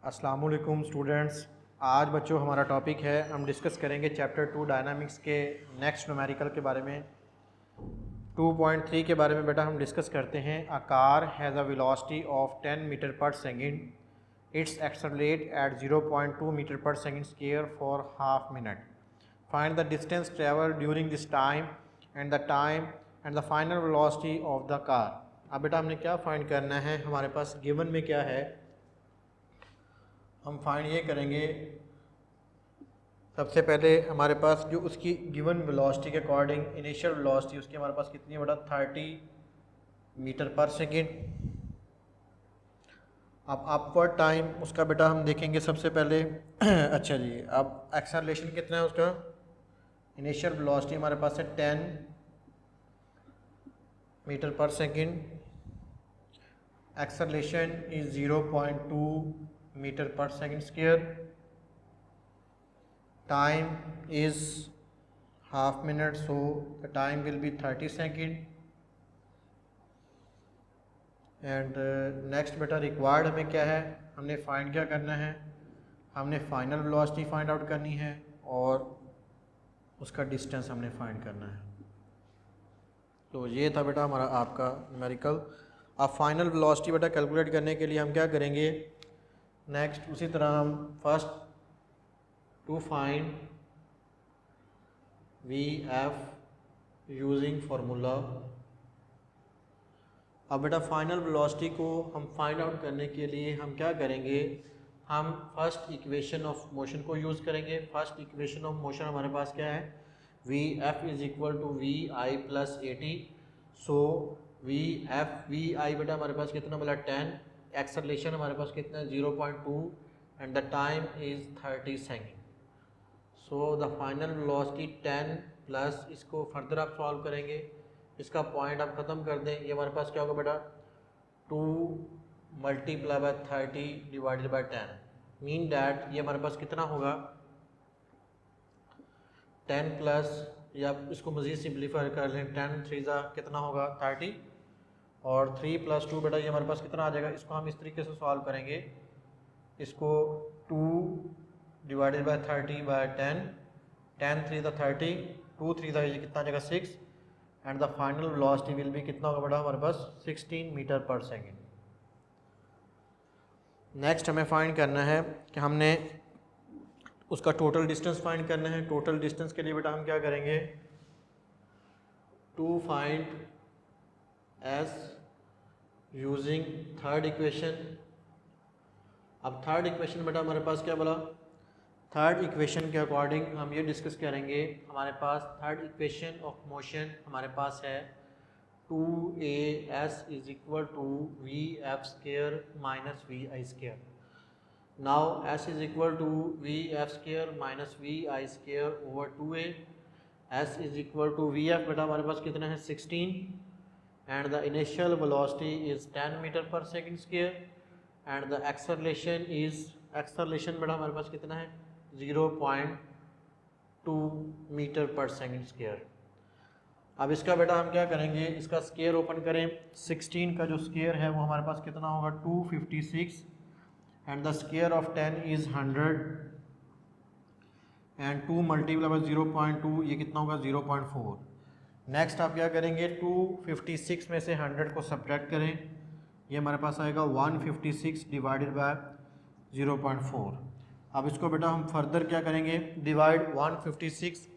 अस्सलामुअलैकुम स्टूडेंट्स। आज बच्चों हमारा टॉपिक है, हम डिस्कस करेंगे चैप्टर 2 डायनामिक्स के नेक्स्ट न्यूमेरिकल के बारे में। 2.3 के बारे में बेटा हम डिस्कस करते हैं। A car has a velocity of 10 metre per second. It's accelerate at 0.2 metre per second square for half minute. Find the distance travel during this time and the final velocity of the car. अब बेटा हमने क्या find करना है, हमारे पास given में क्या है, हम फाइंड ये करेंगे। सबसे पहले हमारे पास जो उसकी गिवन वेलोसिटी के अकॉर्डिंग इनिशियल वेलोसिटी उसकी हमारे पास कितनी है बेटा, 30 मीटर पर सेकेंड। अब अपवर्ड टाइम उसका बेटा हम देखेंगे सबसे पहले। अच्छा जी, अब एक्सेलरेशन कितना है उसका, इनिशियल वेलोसिटी हमारे पास है 10 metre per second. Acceleration is 0.2 metre per second square. Time is half minute, so the time will be 30 second. And next बेटा रिक्वायर्ड हमें क्या है, हमने फाइंड क्या करना है, हमने फाइनल वेलोसिटी फाइंड आउट करनी है और उसका डिस्टेंस हमने फाइंड करना है। तो ये था बेटा हमारा आपका न्यूमेरिकल। अब फाइनल वेलोसिटी बेटा कैलकुलेट करने के लिए हम क्या करेंगे, नेक्स्ट उसी तरह हम first to find V F using formula. अब बेटा फाइनल वेलोसिटी को हम फाइंड आउट करने के लिए हम क्या करेंगे, हम फर्स्ट इक्वेशन ऑफ मोशन को यूज़ करेंगे। फर्स्ट इक्वेशन ऑफ मोशन हमारे पास क्या है, V F is equal to V I plus A T. So V I बेटा हमारे पास कितना मिला 10, एक्सेलरेशन हमारे पास कितना है 0.2 and the time is 30 second. So the final velocity 10 plus, इसको फर्दर आप सॉल्व करेंगे, इसका पॉइंट आप ख़त्म कर दें, ये हमारे पास क्या होगा बेटा 2 multiply by 30 divided by 10, mean that ये हमारे पास कितना होगा 10 प्लस, या इसको मज़ीद सिंप्लीफाई कर लें, 10 3 कितना होगा 30 और 3 प्लस 2 बेटा ये हमारे पास कितना आ जाएगा। इसको हम इस तरीके से सॉल्व करेंगे, इसको 2 डिवाइडेड बाय 30 बाय 10, 10 3 30, 2 3 ये कितना आ जाएगा 6 and the final velocity will be कितना होगा बेटा हमारे पास 16 मीटर पर सेकेंड। नेक्स्ट हमें फाइंड करना है कि हमने उसका टोटल डिस्टेंस फाइंड करना है। टोटल डिस्टेंस के लिए बेटा हम क्या करेंगे, to find S using third equation. अब थर्ड इक्वेशन बेटा हमारे पास क्या बोला, थर्ड इक्वेशन के अकॉर्डिंग हम ये डिस्कस करेंगे। हमारे पास थर्ड इक्वेशन ऑफ मोशन हमारे पास है 2as is equal to V F square minus V I square. Now s is equal to V F square minus V I square over 2a। s is equal to V F बेटा हमारे पास कितना है 16 and the initial velocity is 10 metre per second square and the acceleration बेटा हमारे पास कितना है 0.2 मीटर पर सेकेंड स्क्वायर। अब इसका बेटा हम क्या करेंगे, इसका स्क्वायर ओपन करें, 16 का जो स्क्वायर है वो हमारे पास कितना होगा 256 and the square of 10 is 100 and 2 multiply by 0.2 ये कितना होगा 0.4। नेक्स्ट आप क्या करेंगे, 256 में से 100 को सब्ट्रैक्ट करें, ये हमारे पास आएगा 156 डिवाइडेड बाय 0.4। अब इसको बेटा हम फर्दर क्या करेंगे, डिवाइड 156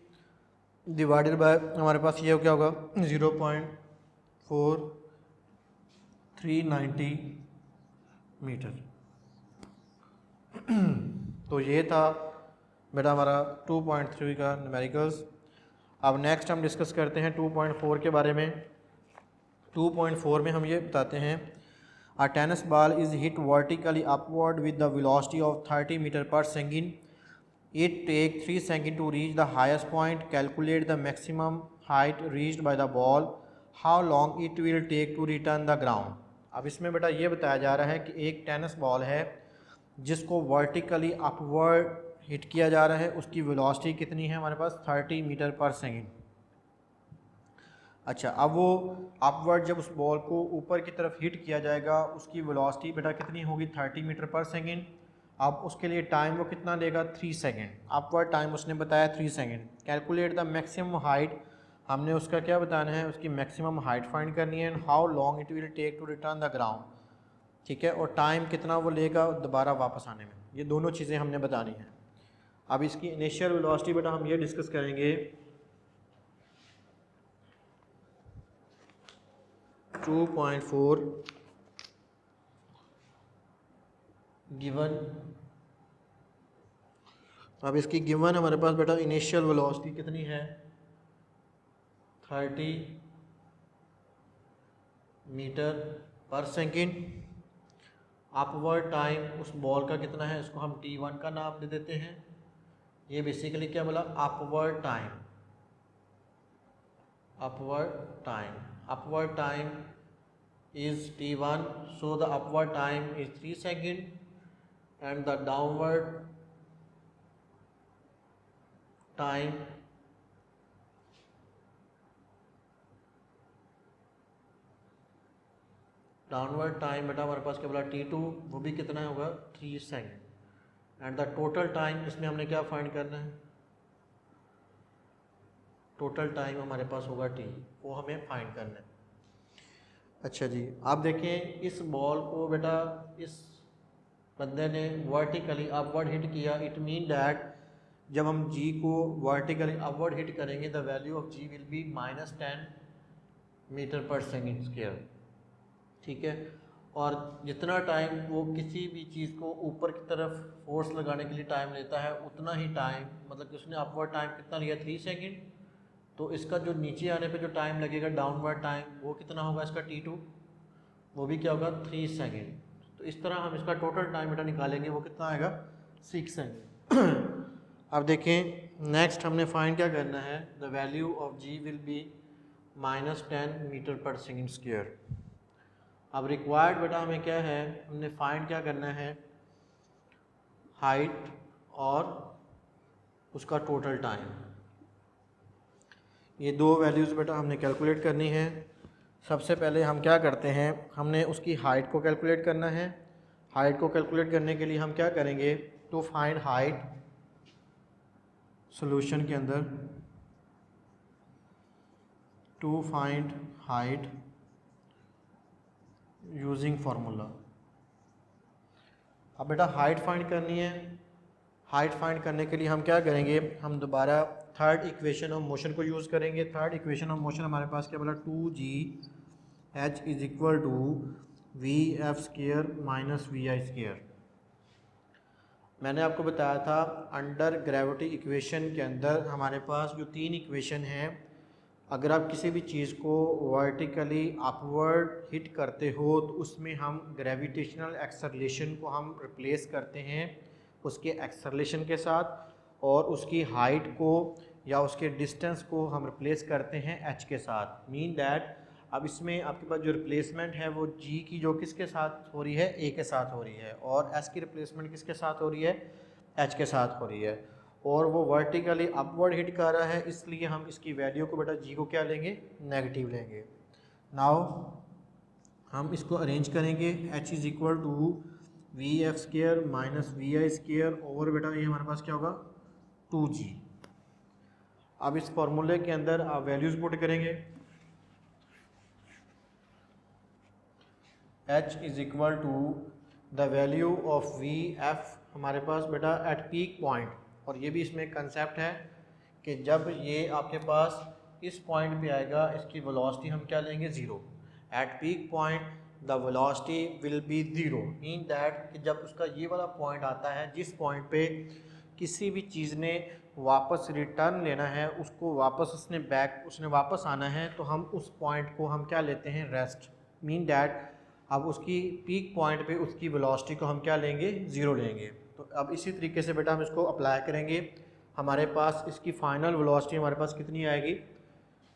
डिवाइडेड बाय हमारे पास ये क्या होगा 0.4390 मीटर। तो ये था बेटा हमारा 2.3 का न्यूमेरिकल्स। अब नेक्स्ट हम डिस्कस करते हैं 2.4 के बारे में। 2.4 में हम ये बताते हैं, A tennis ball is hit vertically upward with the velocity of 30 meter per second. It takes 3 seconds to reach the highest point. Calculate the maximum height reached by the ball. How long it will take to return the ground. अब इसमें बेटा ये बताया जा रहा है कि एक टेनिस बॉल है जिसको वर्टिकली अपवर्ड हिट किया जा रहा है, उसकी वेलोसिटी कितनी है हमारे पास 30 मीटर पर सेकेंड। अच्छा, अब वो अपवर्ड जब उस बॉल को ऊपर की तरफ हिट किया जाएगा उसकी वेलोसिटी बेटा कितनी होगी 30 मीटर पर सेकेंड। अब उसके लिए टाइम वो कितना लेगा 3 सेकेंड, अपवर्ड टाइम उसने बताया 3 second. Calculate the maximum height, हमने उसका क्या बताना है, उसकी मैक्सिमम हाइट फाइंड करनी है। And how long it will take to return the ground, ठीक है, और टाइम कितना वो लेगा दोबारा वापस आने में, ये दोनों चीज़ें हमने बतानी हैं। अब इसकी इनिशियल वेलोसिटी बेटा हम ये डिस्कस करेंगे। 2.4 गिवन, अब इसकी गिवन हमारे पास बेटा इनिशियल वेलोसिटी कितनी है 30 metre per second. Upward time उस बॉल का कितना है, इसको हम t1 का नाम दे देते हैं। ये बेसिकली क्या बोला, upward time, upward time is t1, so the upward time is 3 seconds and the downward time बेटा हमारे पास क्या बोला t2, वो भी कितना होगा 3 second. And the total time, इसमें हमने क्या फाइंड करना है, टोटल टाइम हमारे पास होगा t, वो हमें फाइंड करना है। अच्छा जी, आप देखें इस बॉल को बेटा इस बंदे ने वर्टिकली अपवर्ड हिट किया, इट मीन दैट जब हम g को वर्टिकली अपवर्ड हिट करेंगे the value of g will be -10 metre per second square, ठीक है। और जितना टाइम वो किसी भी चीज़ को ऊपर की तरफ फोर्स लगाने के लिए टाइम लेता है, उतना ही टाइम, मतलब कि उसने अपवर्ड टाइम कितना लिया 3 सेकेंड, तो इसका जो नीचे आने पे जो टाइम लगेगा डाउनवर्ड टाइम, वो कितना होगा इसका t2, वो भी क्या होगा 3 सेकेंड। तो इस तरह हम इसका टोटल टाइम बेटा निकालेंगे, वो कितना आएगा 6 सेकेंड। अब देखें नेक्स्ट हमने फाइंड क्या करना है, the value of g will be -10 metre per second square. अब रिक्वायर्ड बेटा हमें क्या है, हमने फाइंड क्या करना है, हाइट और उसका टोटल टाइम, ये दो वैल्यूज़ बेटा हमने कैलकुलेट करनी है। सबसे पहले हम क्या करते हैं, हमने उसकी हाइट को कैलकुलेट करना है। हाइट को कैलकुलेट करने के लिए हम क्या करेंगे, टू फाइंड हाइट, सॉल्यूशन के अंदर to find height using formula. अब बेटा हाइट फाइंड करनी है, हाइट फाइंड करने के लिए हम क्या करेंगे, हम दोबारा थर्ड इक्वेशन ऑफ मोशन को यूज़ करेंगे। थर्ड इक्वेशन ऑफ मोशन हमारे पास क्या बोला, 2gh is equal to vf square minus vi square. मैंने आपको बताया था अंडर ग्रेविटी इक्वेशन के अंदर हमारे पास जो 3 इक्वेशन हैं, अगर आप किसी भी चीज़ को वर्टिकली अपवर्ड हिट करते हो तो उसमें हम ग्रेविटेशनल एक्सेलरेशन को हम रिप्लेस करते हैं उसके एक्सेलरेशन के साथ, और उसकी हाइट को या उसके डिस्टेंस को हम रिप्लेस करते हैं h के साथ। मीन दैट अब इसमें आपके पास जो रिप्लेसमेंट है वो g की जो किसके साथ हो रही है, a के साथ हो रही है, और s की रिप्लेसमेंट किसके साथ हो रही है, h के साथ हो रही है, और वो वर्टिकली अपवर्ड हिट कर रहा है, इसलिए हम इसकी वैल्यू को बेटा g को क्या लेंगे, नेगेटिव लेंगे। नाउ हम इसको अरेंज करेंगे, h is equal to vf square minus vi square over बेटा ये हमारे पास क्या होगा 2g। अब इस फॉर्मूले के अंदर आप वैल्यूज़ पुट करेंगे, h is equal to the value of vf हमारे पास बेटा एट पीक पॉइंट, और ये भी इसमें कंसेप्ट है कि जब ये आपके पास इस पॉइंट पे आएगा इसकी वेलोसिटी हम क्या लेंगे, zero. At peak point the velocity will be zero, mean that कि जब उसका ये वाला पॉइंट आता है जिस पॉइंट पे किसी भी चीज़ ने वापस रिटर्न लेना है, उसको वापस उसने वापस आना है, तो हम उस पॉइंट को हम क्या लेते हैं, रेस्ट। मीन दैट अब उसकी पीक पॉइंट पे उसकी वेलोसिटी को हम क्या लेंगे, ज़ीरो लेंगे। तो अब इसी तरीके से बेटा हम इसको अप्लाई करेंगे, हमारे पास इसकी फ़ाइनल वेलोसिटी हमारे पास कितनी आएगी,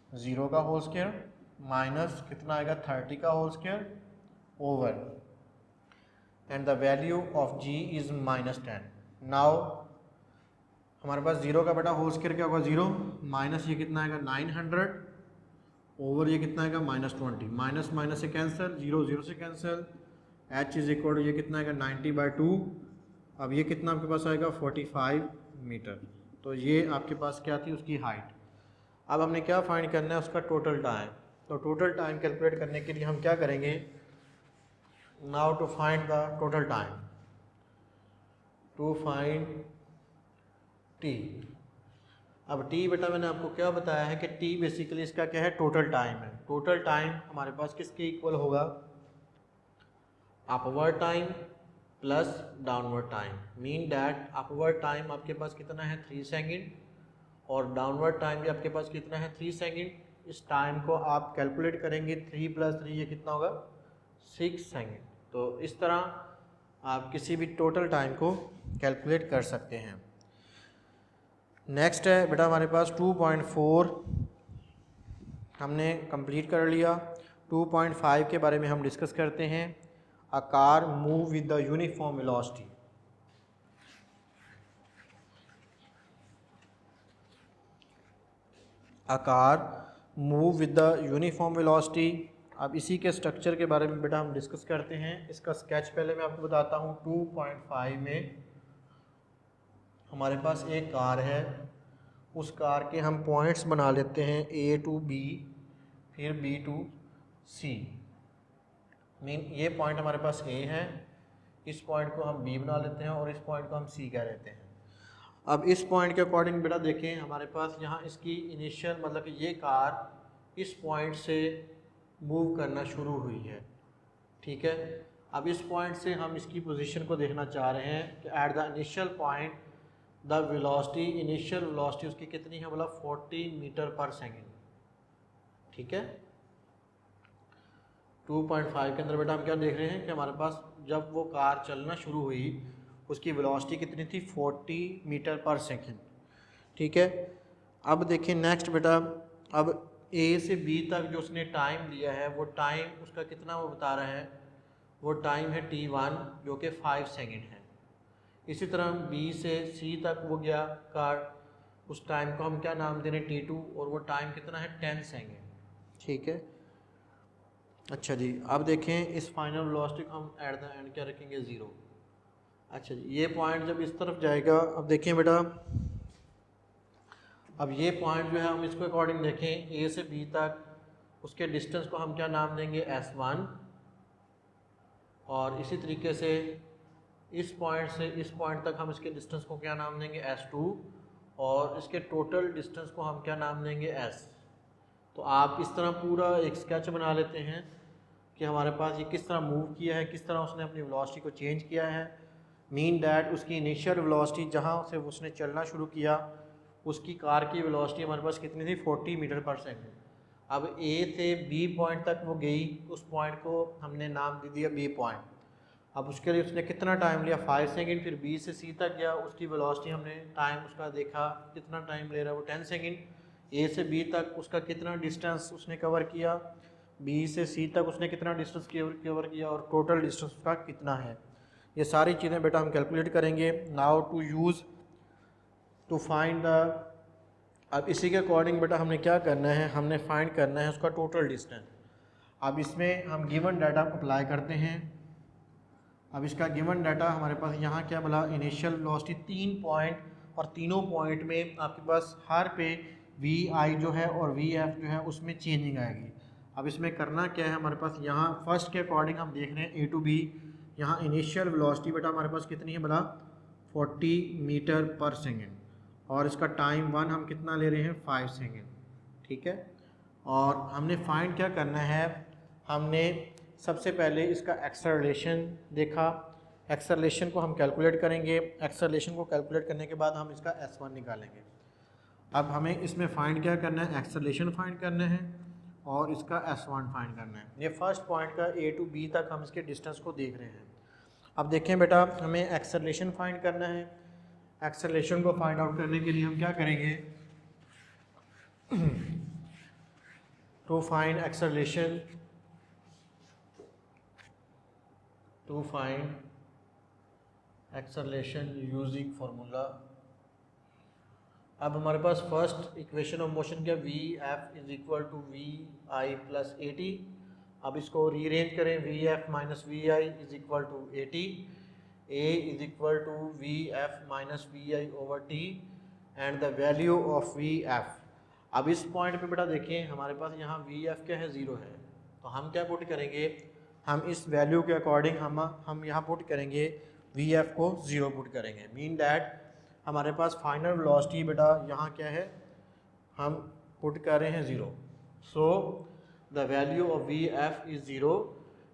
0 का होल स्क्वायर माइनस कितना आएगा 30 का whole square over, and the value of g is -10। Now हमारे पास 0 का बेटा होल स्क्वायर क्या होगा, 0 माइनस ये कितना आएगा 900 ओवर ये कितना आएगा -20, माइनस माइनस से कैंसिल, 0 0 से cancel, h is equal to ये कितना आएगा 90/2 अब ये कितना आपके पास आएगा 45 मीटर। तो ये आपके पास क्या थी उसकी हाइट। अब हमने क्या फाइंड करना है उसका टोटल टाइम। तो टोटल टाइम कैलकुलेट करने के लिए हम क्या करेंगे, now to find the total time, to find T. अब टी बेटा मैंने आपको क्या बताया है कि टी बेसिकली इसका क्या है, टोटल टाइम है। टोटल टाइम हमारे पास किसके इक्वल होगा, upward time plus downward time. Mean that upward time आपके पास कितना है 3 सेकंड और डाउनवर्ड टाइम भी आपके पास कितना है 3 सेकंड। इस टाइम को आप कैलकुलेट करेंगे 3 + 3 ये कितना होगा 6 सेकंड। तो इस तरह आप किसी भी टोटल टाइम को कैलकुलेट कर सकते हैं। नेक्स्ट है बेटा हमारे पास 2.4 हमने कंप्लीट कर लिया। 2.5 के बारे में हम डिस्कस करते हैं। A car move with the uniform velocity. A car move with the uniform velocity. अब इसी के स्ट्रक्चर के बारे में बेटा हम डिस्कस करते हैं। इसका स्केच पहले मैं आपको बताता हूँ। 2.5 में हमारे पास एक कार है, उस कार के हम पॉइंट्स बना लेते हैं A to B फिर B to C। मीन ये पॉइंट हमारे पास A है, इस पॉइंट को हम B बना लेते हैं और इस पॉइंट को हम C कह लेते हैं। अब इस पॉइंट के अकॉर्डिंग बेटा देखें हमारे पास यहाँ इसकी इनिशियल मतलब कि ये कार इस पॉइंट से मूव करना शुरू हुई है, ठीक है। अब इस पॉइंट से हम इसकी पोजीशन को देखना चाह रहे हैं कि at the initial point the velocity, initial velocity उसकी कितनी है, बोला 40 मीटर पर सेकेंड, ठीक है। 2.5 के अंदर बेटा हम क्या देख रहे हैं कि हमारे पास जब वो कार चलना शुरू हुई उसकी वेलोसिटी कितनी थी 40 मीटर पर सेकेंड, ठीक है। अब देखिए नेक्स्ट बेटा, अब A से B तक जो उसने टाइम लिया है वो टाइम उसका कितना वो बता रहा है, वो टाइम है T1 जो कि 5 सेकेंड है। इसी तरह B से C तक वो गया कार, उस टाइम को हम क्या नाम दे रहे हैं T2 और वो टाइम कितना है 10 सेकेंड, ठीक है। अच्छा जी, अब देखें इस फाइनल वेलोसिटी को हम एट द एंड क्या रखेंगे 0। अच्छा जी, ये पॉइंट जब इस तरफ जाएगा, अब देखें बेटा अब ये पॉइंट जो है हम इसको अकॉर्डिंग देखें A से B तक, उसके डिस्टेंस को हम क्या नाम देंगे S1 और इसी तरीके से इस पॉइंट से इस पॉइंट तक हम इसके डिस्टेंस को क्या नाम देंगे S2 और इसके टोटल डिस्टेंस को हम क्या नाम देंगे S। तो आप इस तरह पूरा एक स्केच बना लेते हैं कि हमारे पास ये किस तरह मूव किया है, किस तरह उसने अपनी वेलोसिटी को चेंज किया है। मीन डैट उसकी इनिशियल वेलोसिटी जहाँ से उसने चलना शुरू किया उसकी कार की वेलोसिटी हमारे पास कितनी थी 40 मीटर पर सेकेंड। अब A से B पॉइंट तक वो गई, उस पॉइंट को हमने नाम दे दिया B पॉइंट। अब उसके लिए उसने कितना टाइम लिया 5 सेकंड। फिर B से C तक गया, उसकी वेलोसिटी हमने टाइम उसका देखा कितना टाइम ले रहा है वो 10 सेकंड। A से B तक उसका कितना डिस्टेंस उसने कवर किया, B से C तक उसने कितना डिस्टेंस कवर किया और टोटल डिस्टेंस उसका कितना है। ये सारी चीज़ें बेटा हम कैलकुलेट करेंगे। Now to use to find the, अब इसी के अकॉर्डिंग बेटा हमने क्या करना है, हमने फाइंड करना है उसका टोटल डिस्टेंस। अब इसमें हम गिवन डाटा अप्लाई करते हैं। अब इसका गिवन डाटा हमारे पास यहाँ क्या बोला, इनिशियल वेलोसिटी 3 पॉइंट और तीनों पॉइंट में आपके पास हर पे VI जो है और VF जो है उसमें चेंजिंग आएगी। अब इसमें करना क्या है, हमारे पास यहाँ फर्स्ट के अकॉर्डिंग हम देख रहे हैं A to B। यहाँ इनिशियल वेलोसिटी बेटा हमारे पास कितनी है बोला 40 मीटर पर सेकेंड और इसका टाइम 1 हम कितना ले रहे हैं 5 सेकेंड, ठीक है। और हमने फाइंड क्या करना है, हमने सबसे पहले इसका एक्सेलरेशन देखा, एक्सेलरेशन को हम कैलकुलेट करेंगे। एक्सेलरेशन को कैलकुलेट करने के बाद हम इसका S1 निकालेंगे। अब हमें इसमें फ़ाइंड क्या करना है, एक्सेलरेशन फाइंड करना है और इसका S1 फाइंड करना है। ये फर्स्ट पॉइंट का A to B तक हम इसके डिस्टेंस को देख रहे हैं। अब देखें बेटा हमें एक्सेलरेशन फाइंड करना है। एक्सेलरेशन को फाइंड आउट करने के लिए हम क्या करेंगे, to find acceleration, to find acceleration using formula. अब हमारे पास फर्स्ट इक्वेशन ऑफ मोशन क्या VF is equal to VI plus AT। अब इसको रीअरेंज करें, VF minus VI is equal to AT। A is equal to V F minus V I over T and the value of V F. अब इस point पे बेटा देखिए हमारे पास यहाँ वी एफ क्या है, ज़ीरो है, तो हम क्या पुट करेंगे, हम इस वैल्यू के अकॉर्डिंग हम यहाँ पुट करेंगे वी एफ को ज़ीरो पुट करेंगे। मीन डैट हमारे पास फाइनल वेलोसिटी बेटा यहाँ क्या है, हम पुट कर रहे हैं zero. So the value of V F is zero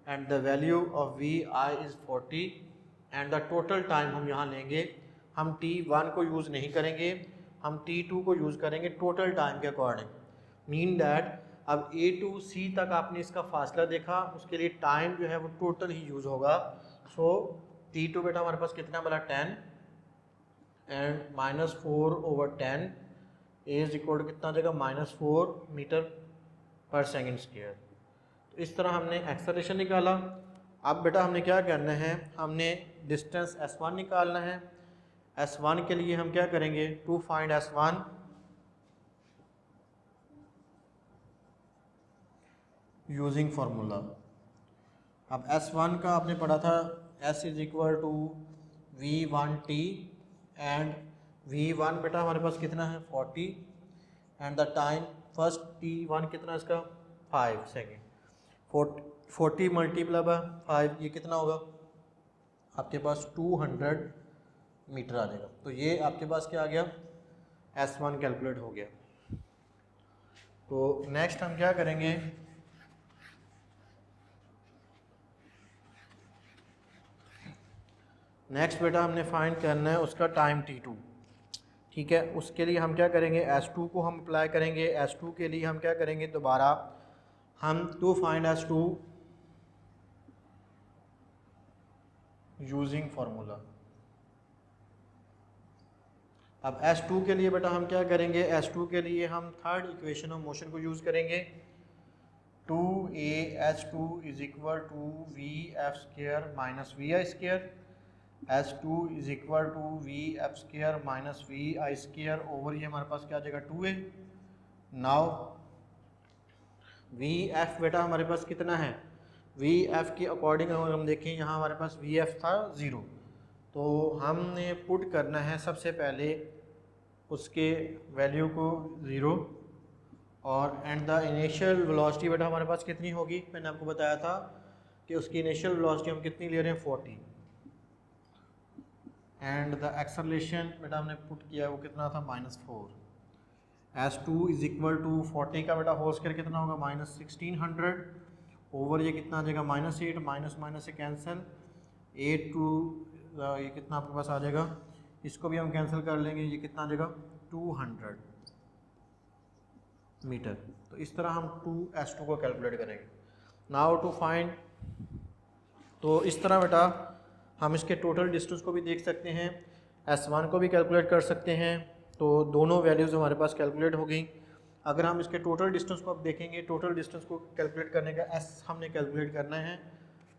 and the value of V I is 40 and the total time हम यहाँ लेंगे, हम T1 को यूज़ नहीं करेंगे, हम T2 को यूज़ करेंगे टोटल टाइम के अकॉर्डिंग। मीन डैट अब A to C तक आपने इसका फासला देखा, उसके लिए टाइम जो है वो टोटल ही यूज़ होगा। सो T2 बेटा हमारे पास कितना बना 10 and minus 4 over 10 is equal to कितना जगह -4 मीटर पर सेकेंड स्क्वायर। तो इस तरह हमने एक्सेलरेशन निकाला। अब बेटा हमने क्या करना है, हमने डिस्टेंस S1 निकालना है। S1 के लिए हम क्या करेंगे, to find S1 using formula. अब S1 का आपने पढ़ा था S is equal to V1T and V1 बेटा हमारे पास कितना है 40 and the time first T1 कितना इसका 5 सेकेंड, 40 मल्टीप्लाई बाय 5 ये कितना होगा आपके पास 200 मीटर आ जाएगा। तो ये आपके पास क्या आ गया, S1 कैलकुलेट हो गया। तो नेक्स्ट हम क्या करेंगे, नेक्स्ट बेटा हमने फाइंड करना है उसका टाइम T2। ठीक है, उसके लिए हम क्या करेंगे, S2 को हम अप्लाई करेंगे। S2 के लिए हम क्या करेंगे, दोबारा हम to find S2 using formula. अब S2 के लिए बेटा हम क्या करेंगे, S2 के लिए हम थर्ड इक्वेशन ऑफ मोशन को यूज़ करेंगे। 2AH2 is equal to V F square minus V I square, S2 is equal to V F square minus V I square over ये हमारे पास क्या आ जाएगा 2A। नाउ वी एफ बेटा हमारे पास कितना है, वी एफ के अकॉर्डिंग अगर हम देखें यहाँ हमारे पास वी एफ था 0, तो हमने पुट करना है सबसे पहले उसके वैल्यू को 0 और एंड द इनिशियल वेलोसिटी बेटा हमारे पास कितनी होगी, मैंने आपको बताया था कि उसकी इनिशियल वेलोसिटी हम कितनी ले रहे हैं 40 एंड द एक्सेलरेशन बेटा हमने पुट किया वो कितना था -4। S2 इज इक्वल टू 40 का बेटा होल स्क्वायर कितना होगा -1600 ओवर ये कितना आ जाएगा -8, माइनस माइनस से कैंसिल 8 टू ये कितना आपके पास आ जाएगा, इसको भी हम कैंसिल कर लेंगे, ये कितना आ जाएगा 200 मीटर। तो इस तरह हम S2 को कैलकुलेट करेंगे। नाउ टू फाइंड, तो इस तरह बेटा हम इसके टोटल डिस्टेंस को भी देख सकते हैं, S1 को भी कैलकुलेट कर सकते हैं। तो दोनों वैल्यूज़ हमारे पास कैलकुलेट हो गई। अगर हम इसके टोटल डिस्टेंस को अब देखेंगे, टोटल डिस्टेंस को कैलकुलेट करने का S हमने कैलकुलेट करना है।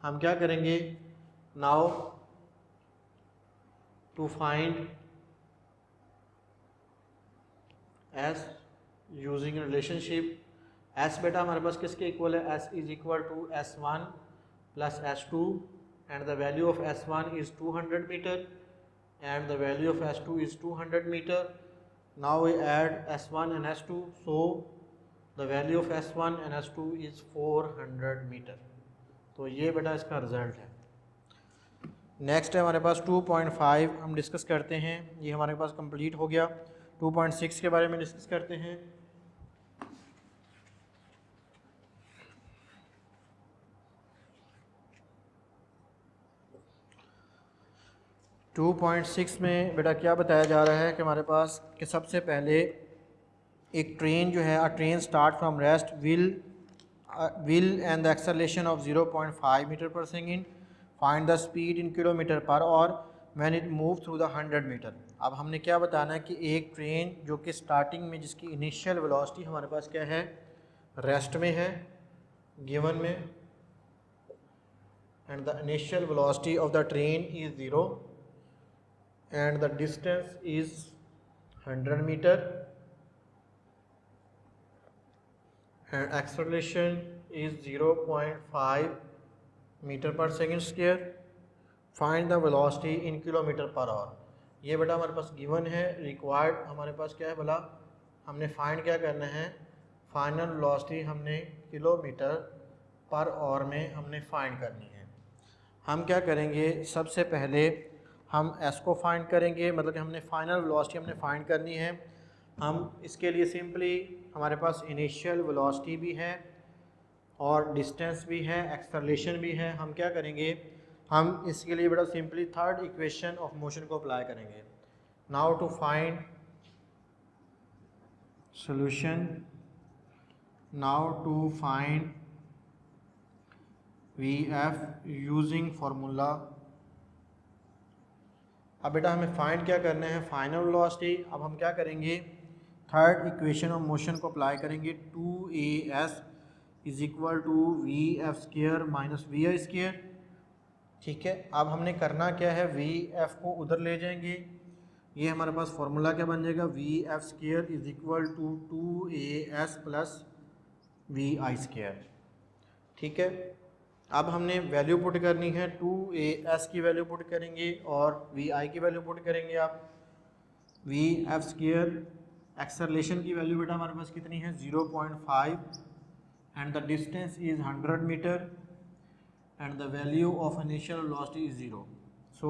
हम क्या करेंगे, now to find S using relationship, S बेटा हमारे पास किसके इक्वल है, S is equal to S1 plus S2 and the value of S1 is 200 meter and the value of S2 is 200 meter. Now we add S1 and S2, so the value of S1 and S2 is 400 meter. तो ये बेटा इसका result है। Next है हमारे पास 2.5 हम discuss करते हैं, ये हमारे पास कंप्लीट हो गया। 2.6 के बारे में डिस्कस करते हैं। 2.6 में बेटा क्या बताया जा रहा है कि हमारे पास कि सबसे पहले एक ट्रेन जो है, a train start from rest will and the acceleration of 0.5 metre per second, find the speed in kilometre per hour when it move through the 100 metre. अब हमने क्या बताना है कि एक ट्रेन जो कि स्टार्टिंग में जिसकी इनिशियल वेलोसिटी हमारे पास क्या है, रेस्ट में है गिवन में, and the initial velocity of the train is 0 and the distance is 100 meter and acceleration is 0.5 meter per second square, find the velocity in kilometre per our. ये बेटा हमारे पास गिवन है, रिक्वायर्ड हमारे पास क्या है बोला, हमने फाइंड क्या करना है, फाइनल वेलोसिटी हमने किलोमीटर पर आवर में हमने फाइंड करनी है। हम क्या करेंगे, सबसे पहले हम एस को फाइंड करेंगे, मतलब कि हमने फाइनल वेलोसिटी हमने फाइंड करनी है। हम इसके लिए सिंपली हमारे पास इनिशियल वेलोसिटी भी है और डिस्टेंस भी है, एक्सेलरेशन भी है। हम क्या करेंगे, हम इसके लिए बेटा simply third equation of motion को अप्लाई करेंगे। Now to find solution, now to find V F using formula. अब बेटा हमें फाइंड क्या करना है, फाइनल वेलोसिटी। अब हम क्या करेंगे, थर्ड इक्वेशन ऑफ मोशन को अप्लाई करेंगे। 2as is equal to V F square minus V I square. ठीक है, अब हमने करना क्या है, वी एफ को उधर ले जाएंगे, ये हमारे पास फार्मूला क्या बन जाएगा, V F square is equal to 2as plus V I square. ठीक है, अब हमने वैल्यू पुट करनी है, 2as की वैल्यू पुट करेंगे और वी आई की वैल्यू पुट करेंगे। आप वी एफ स्क्र, एक्सेलरेशन की वैल्यू बेटा हमारे पास कितनी है, 0.5 and the distance is 100 metre and the value of initial velocity is 0। So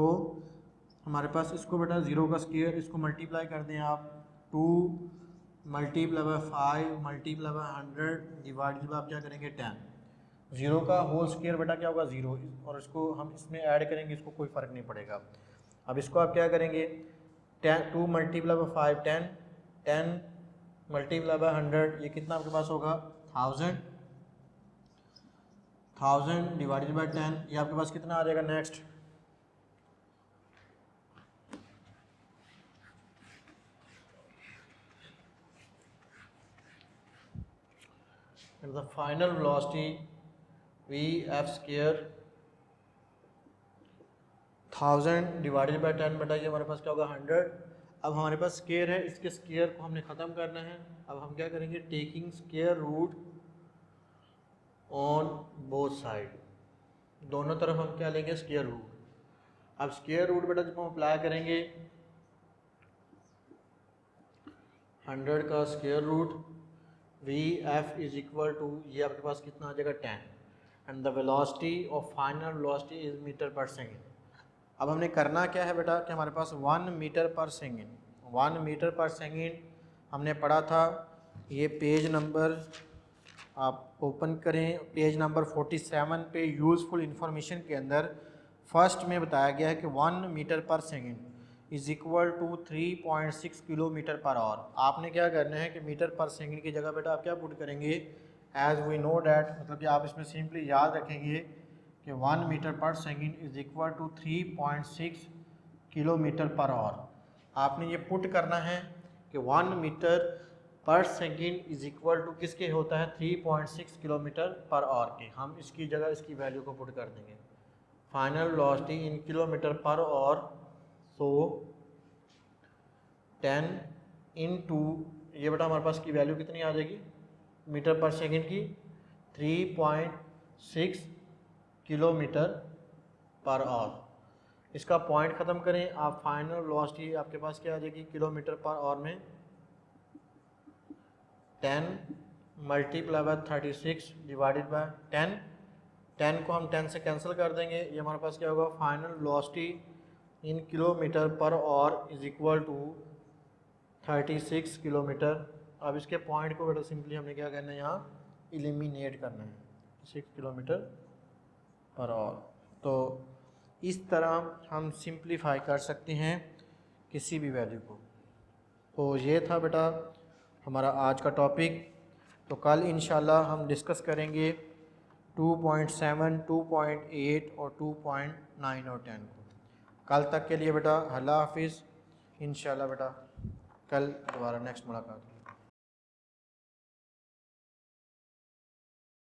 हमारे पास इसको बेटा 0 का स्क्वायर, इसको मल्टीप्लाई कर दें आप, 2 multiply by 5 multiply by 100 divided by आप क्या करेंगे 10। 0 का होल स्क्वायर बेटा क्या होगा 0, और इसको हम इसमें ऐड करेंगे, इसको कोई फ़र्क नहीं पड़ेगा। अब इसको आप क्या करेंगे, 2 मल्टीप्लाई बाय 5 10, 10 मल्टीप्लाई बाय 100, ये कितना आपके पास होगा 1000, 1000 डिवाइडेड बाय 10, ये आपके पास कितना आ जाएगा next, the final velocity we F square 1000 divided by 10 बेटा ये हमारे पास क्या होगा 100। अब हमारे पास स्क्वायर है, इसके स्क्वायर को हमने ख़त्म करना है। अब हम क्या करेंगे, taking square root on both side, दोनों तरफ हम क्या लेंगे स्क्वायर रूट। अब स्क्वायर रूट बेटा जब हम अप्लाई करेंगे, 100 का square root V F is equal to, ये आपके पास कितना आ जाएगा 10 and the velocity of final velocity is metre per second. अब हमने करना क्या है बेटा कि हमारे पास 1 metre per second, 1 metre per second हमने पढ़ा था। ये पेज नंबर आप ओपन करें, पेज नंबर 47 पे यूज़फुल इंफॉर्मेशन के अंदर फर्स्ट में बताया गया है कि 1 metre per second is equal to 3.6 kilometre per hour. आपने क्या करना है कि मीटर पर सेकेंड की जगह बेटा आप क्या पुट करेंगे, एज वी नो डैट, मतलब कि आप इसमें सिंपली याद रखेंगे कि 1 metre per second is equal to 3.6 kilometre per hour. आपने ये पुट करना है कि 1 metre per second is equal to किसके होता है 3.6 किलोमीटर पर आवर के। हम इसकी जगह इसकी वैल्यू को पुट कर देंगे, final velocity in kilometre per our. So 10 into ये बेटा हमारे पास की वैल्यू कितनी आ जाएगी मीटर पर सेकेंड की, 3.6 किलोमीटर पर आवर। इसका पॉइंट ख़त्म करें आप, फाइनल वेलोसिटी आपके पास क्या आ जाएगी किलोमीटर पर आवर में 10 मल्टीप्लाई बाय 36 डिवाइडेड बाय 10, 10 को हम 10 से कैंसिल कर देंगे, ये हमारे पास क्या होगा final velocity in kilometre per hour is equal to 36 kilometre. अब इसके पॉइंट को बेटा सिंपली हमने क्या करना है यहाँ एलिमिनेट करना है, 6 किलोमीटर पर आवर। तो इस तरह हम सिंप्लीफाई कर सकते हैं किसी भी वैल्यू को। तो ये था बेटा हमारा आज का टॉपिक। तो कल इंशाल्लाह हम डिस्कस करेंगे 2.7, 2.8 और 2.9 और 10 को। कल तक के लिए बेटा अल्लाह हाफिज़, इंशाल्लाह बेटा कल दोबारा नेक्स्ट मुलाकात।